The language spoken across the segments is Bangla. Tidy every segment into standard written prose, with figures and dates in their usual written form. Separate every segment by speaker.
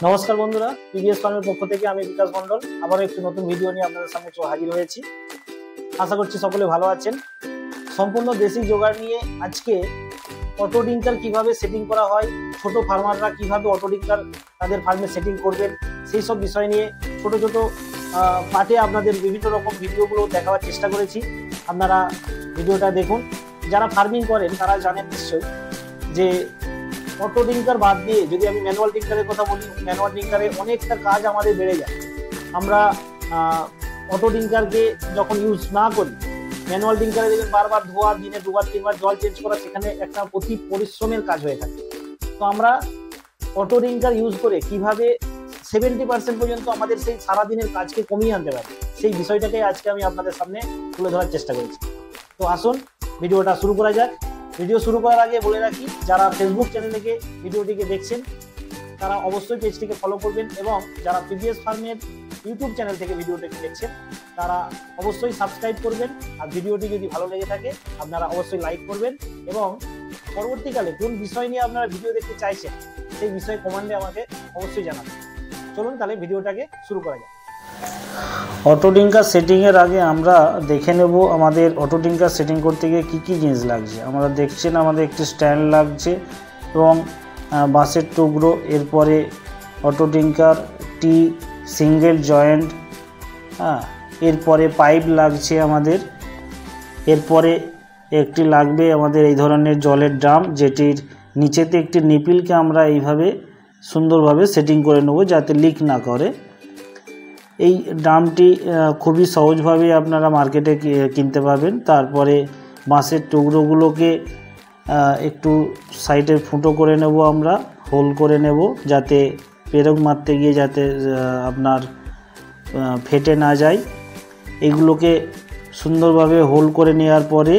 Speaker 1: নমস্কার বন্ধুরা, পিবিএস ফার্মের পক্ষ থেকে আমি বিকাশ মণ্ডল আবার একটি নতুন ভিডিও নিয়ে আপনাদের সামনে হাজির হয়েছি। আশা করছি সকলে ভালো আছেন। সম্পূর্ণ দেশি জোগাড় নিয়ে আজকে অটো ডিঙ্কার কিভাবে সেটিং করা হয়, ছোট ফার্মাররা কিভাবে অটো ডিঙ্কার তাদের ফার্মে সেটিং করবেন, সেই সব বিষয় নিয়ে ছোট ছোট পার্টে আপনাদের বিভিন্ন রকম ভিডিওগুলো দেখাবার চেষ্টা করেছি। আপনারা ভিডিওটা দেখুন। যারা ফার্মিং করেন তারা জানেন নিশ্চয়ই যে অটো ডিঙ্কার বাদ দিয়ে যদি আমি ম্যানুয়াল ডিঙ্কারের কথা বলি, ম্যানুয়াল ডিঙ্কারে অনেকটা কাজ আমাদের বেড়ে যায়। আমরা অটো ডিঙ্কারকে যখন ইউজ না করি, ম্যানুয়াল ডিঙ্কারে দেখবেন বারবার ধোয়া, দিনে দুবার তিনবার জল চেঞ্জ করা, সেখানে একটা অতি পরিশ্রমের কাজ হয়ে থাকে। তো আমরা অটো ডিঙ্কার ইউজ করে কিভাবে 70% পর্যন্ত আমাদের সেই সারাদিনের কাজকে কমিয়ে আনতে পারি, সেই বিষয়টাকে আজকে আমি আপনাদের সামনে তুলে ধরার চেষ্টা করেছি। তো আসুন ভিডিওটা শুরু করা যাক। ভিডিও শুরু করার আগে বলে রাখি, যারা ফেসবুক চ্যানেল থেকে ভিডিওটিকে দেখছেন তারা অবশ্যই পেজটিকে ফলো করবেন, এবং যারা পিবিএস ফার্মের ইউটিউব চ্যানেল থেকে ভিডিওটিকে দেখছেন তারা অবশ্যই সাবস্ক্রাইব করবেন। আর ভিডিওটি যদি ভালো লেগে থাকে আপনারা অবশ্যই লাইক করবেন, এবং পরবর্তীকালে কোন বিষয় নিয়ে আপনারা ভিডিও দেখতে চাইছেন সেই বিষয়ে কমেন্টে আমাকে অবশ্যই জানাবেন। চলুন তাহলে ভিডিওটাকে শুরু করা যাক। অটো ডিঙ্কার সেটিংয়ের আগে আমরা দেখে নেব আমাদের অটো ডিঙ্কার সেটিং করতে গিয়ে কী কী জিনিস লাগছে। আমরা দেখছেন আমাদের একটি স্ট্যান্ড লাগছে এবং বাঁশের টুকরো, এরপরে অটো ডিঙ্কার টি সিঙ্গেল জয়েন্ট, এরপরে পাইপ লাগছে আমাদের, এরপরে একটি লাগবে আমাদের এই ধরনের জলের ড্রাম, যেটির নিচেতে একটি নিপিলকে আমরা এইভাবে সুন্দরভাবে সেটিং করে নেব যাতে লিক না করে। এই ড্রামটি খুবই সহজভাবে আপনারা মার্কেটে কিনতে পাবেন। তারপরে বাঁশের টুকরোগুলোকে একটু সাইডে ফুটো করে নেব, আমরা হোল করে নেব যাতে পেরেক মারতে গিয়ে যাতে আপনার ফেটে না যায়। এগুলোকে সুন্দরভাবে হোল করে নেওয়ার পরে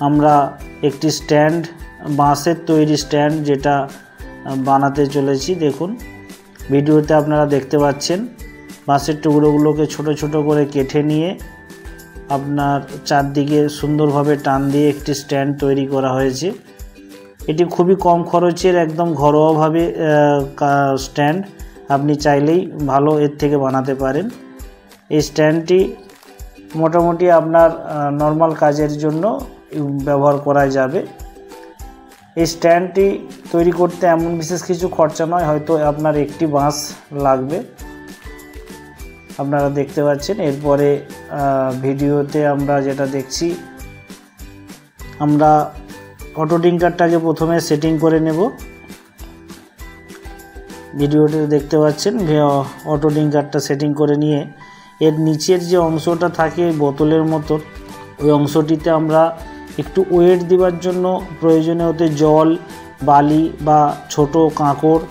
Speaker 1: আমরা একটি স্ট্যান্ড, বাঁশের তৈরি স্ট্যান্ড যেটা বানাতে চলেছি, দেখুন ভিডিওতে আপনারা দেখতে পাচ্ছেন। বাঁশের টুকরোগুলোকে ছোট ছোট করে কেটে নিয়ে আপনার চারদিকে সুন্দরভাবে টান দিয়ে একটি স্ট্যান্ড তৈরি করা হয়েছে। এটি খুবই কম খরচের একদম ঘরোয়াভাবে স্ট্যান্ড, আপনি চাইলেই ভালো এর থেকে বানাতে পারেন। এই স্ট্যান্ডটি মোটামুটি আপনার নর্মাল কাজের জন্য ব্যবহার করা যাবে। এই স্ট্যান্ডটি তৈরি করতে এমন বিশেষ কিছু খরচা নয়, হয়তো আপনার একটি বাঁশ লাগবে, আপনারা দেখতে পাচ্ছেন। এরপরে ভিডিওতে আমরা যেটা দেখছি, আমরা অটো ডিঙ্কারটাকে প্রথমে সেটিং করে নেব। ভিডিওতে দেখতে পাচ্ছেন অটো ডিঙ্কারটা সেটিং করে নিয়ে এর নিচের যে অংশটা থাকে বোতলের মতো, ওই অংশটিতে আমরা একটু ওয়েট দেওয়ার জন্য প্রয়োজনে ওতে জল, বালি বা ছোট কাঁকড়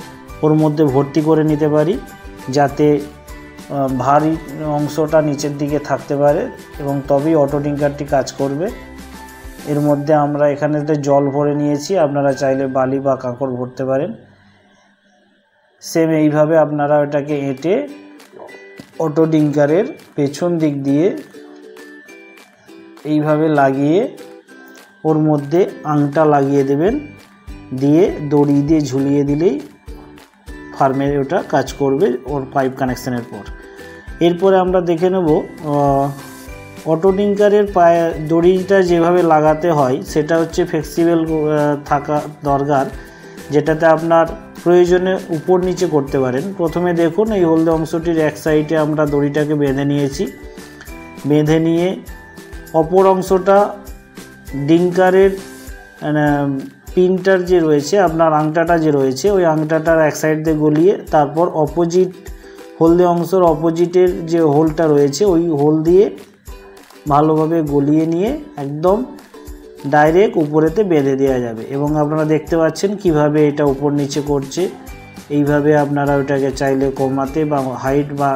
Speaker 1: ওর মধ্যে ভর্তি করে নিতে পারি, যাতে ভারী অংশটা নিচের দিকে থাকতে পারে এবং তবেই অটো ডিঙ্কারটি কাজ করবে। এর মধ্যে আমরা এখানেতে জল ভরে নিয়েছি, আপনারা চাইলে বালি বা কাঁকড় ভরতে পারেন। সেম এইভাবে আপনারা এটাকে এঁটে অটো ডিঙ্কারের পেছন দিক দিয়ে এইভাবে লাগিয়ে ওর মধ্যে আংটা লাগিয়ে দেবেন, দিয়ে দড়ি দিয়ে ঝুলিয়ে দিলেই ফার্মে ওটা কাজ করবে ওর পাইপ কানেকশানের পর। এরপরে আমরা দেখে নেব অটো ডিঙ্কারের পায়ে দড়িটা যেভাবে লাগাতে হয় সেটা হচ্ছে ফ্লেক্সিবল থাকা দরকার, যেটাতে আপনার প্রয়োজনে উপর নিচে করতে পারেন। প্রথমে দেখুন এই হলদে অংশটির এক সাইডে আমরা দড়িটাকে বেঁধে নিয়েছি, বেঁধে নিয়ে অপর অংশটা ডিঙ্কারের পিনটার যে রয়েছে, আপনার আংটাটা যে রয়েছে ওই আংটাটার এক সাইড দিয়ে গলিয়ে তারপর অপোজিট হলদে অংশের অপোজিটের যে হোলটা রয়েছে ওই হোল দিয়ে ভালোভাবে গলিয়ে নিয়ে একদম ডাইরেক্ট উপরেতে বেঁধে দেওয়া যাবে। এবং আপনারা দেখতে পাচ্ছেন কিভাবে এটা উপর নিচে করছে। এইভাবে আপনারা ওটাকে চাইলে কমাতে বা হাইট বা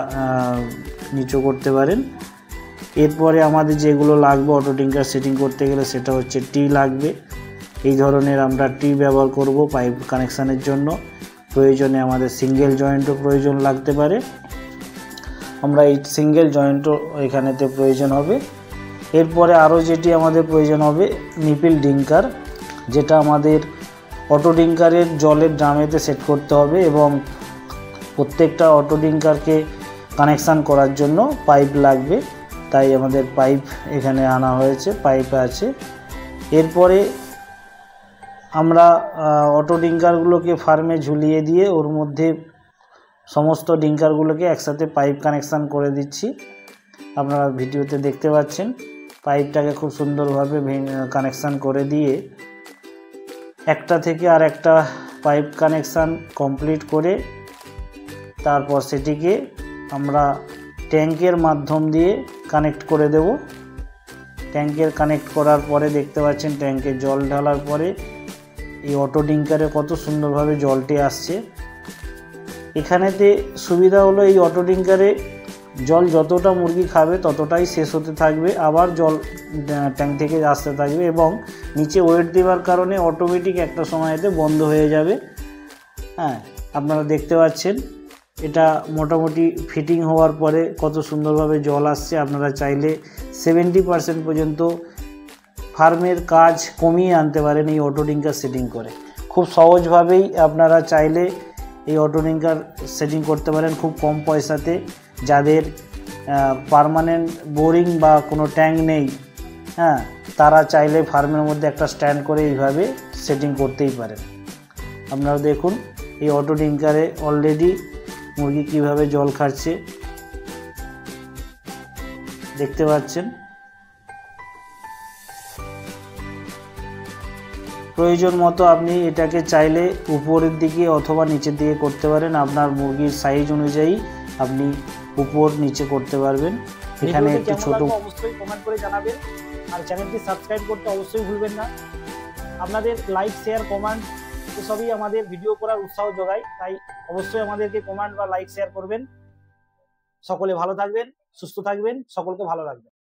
Speaker 1: নিচু করতে পারেন। এরপরে আমাদের যেগুলো লাগবে অটো ডিঙ্কার সেটিং করতে গেলে সেটা হচ্ছে টি লাগবে। এই ধরনের আমরা টি ব্যবহার করব পাইপ কানেকশানের জন্য। প্রয়োজনে আমাদের সিঙ্গেল জয়েন্টও প্রয়োজন লাগতে পারে, আমরা এই সিঙ্গেল জয়েন্টও এখানেতে প্রয়োজন হবে। এরপরে আরও যেটি আমাদের প্রয়োজন হবে নিপিল ডিঙ্কার, যেটা আমাদের অটো ডিঙ্কারের জলের ড্রামেতে সেট করতে হবে এবং প্রত্যেকটা অটো ডিঙ্কারকে কানেকশান করার জন্য পাইপ লাগবে, তাই আমাদের পাইপ এখানে আনা হয়েছে, পাইপ আছে। এরপরে আমরা অটো ডিঙ্কারগুলোকে ফার্মে ঝুলিয়ে দিয়ে ওর মধ্যে সমস্ত ডিঙ্কারগুলোকে একসাথে পাইপ কানেকশান করে দিচ্ছি। আপনারা ভিডিওতে দেখতে পাচ্ছেন পাইপটাকে খুব সুন্দরভাবে কানেকশান করে দিয়ে একটা থেকে আর একটা পাইপ কানেকশান কমপ্লিট করে তারপর সেটিকে আমরা ট্যাঙ্কের মাধ্যম দিয়ে কানেক্ট করে দেব। ট্যাঙ্কের কানেক্ট করার পরে দেখতে পাচ্ছেন ট্যাঙ্কে জল ঢালার পরে এই অটো ডিঙ্কারে কত সুন্দরভাবে জলটি আসছে। এখানেতে সুবিধা হলো এই অটো ডিঙ্কারে জল যতটা মুরগি খাবে ততটাই শেষ হতে থাকবে, আবার জল ট্যাঙ্ক থেকে আসতে থাকবে এবং নিচে ওয়েট দেওয়ার কারণে অটোমেটিক একটা সময়তে বন্ধ হয়ে যাবে। হ্যাঁ, আপনারা দেখতে পাচ্ছেন এটা মোটামুটি ফিটিং হওয়ার পরে কত সুন্দরভাবে জল আসছে। আপনারা চাইলে 70% পর্যন্ত ফার্মের কাজ কমিয়ে আনতে পারেন এই অটো ডিঙ্কার সেটিং করে। খুব সহজভাবেই আপনারা চাইলে এই অটো ডিঙ্কার সেটিং করতে পারেন খুব কম পয়সাতে। যাদের পার্মানেন্ট বোরিং বা কোনো ট্যাঙ্ক নেই, হ্যাঁ, তারা চাইলে ফার্মের মধ্যে একটা স্ট্যান্ড করে এইভাবে সেটিং করতেই পারেন। আপনারা দেখুন এই অটো ডিঙ্কারে অলরেডি মুরগি কিভাবে জল খাচ্ছে দেখতে পাচ্ছেন। প্রয়োজন মতো আপনি এটাকে চাইলে উপরের দিকে অথবা নিচের দিকে করতে পারেন, আপনার মুরগির সাইজ অনুযায়ী আপনি উপর নিচে করতে পারবেন। এখানে একটু ছোট
Speaker 2: অবশ্যই কমেন্ট করে জানাবেন, আর চ্যানেলটি সাবস্ক্রাইব করতে অবশ্যই ভুলবেন না। আপনাদের লাইক, শেয়ার, কমেন্ট এসবই আমাদের ভিডিও করার উৎসাহ যোগায়, তাই অবশ্যই আমাদেরকে কমেন্ট বা লাইক শেয়ার করবেন। সকলে ভালো থাকবেন, সুস্থ থাকবেন, সকলকে ভালো রাখবেন।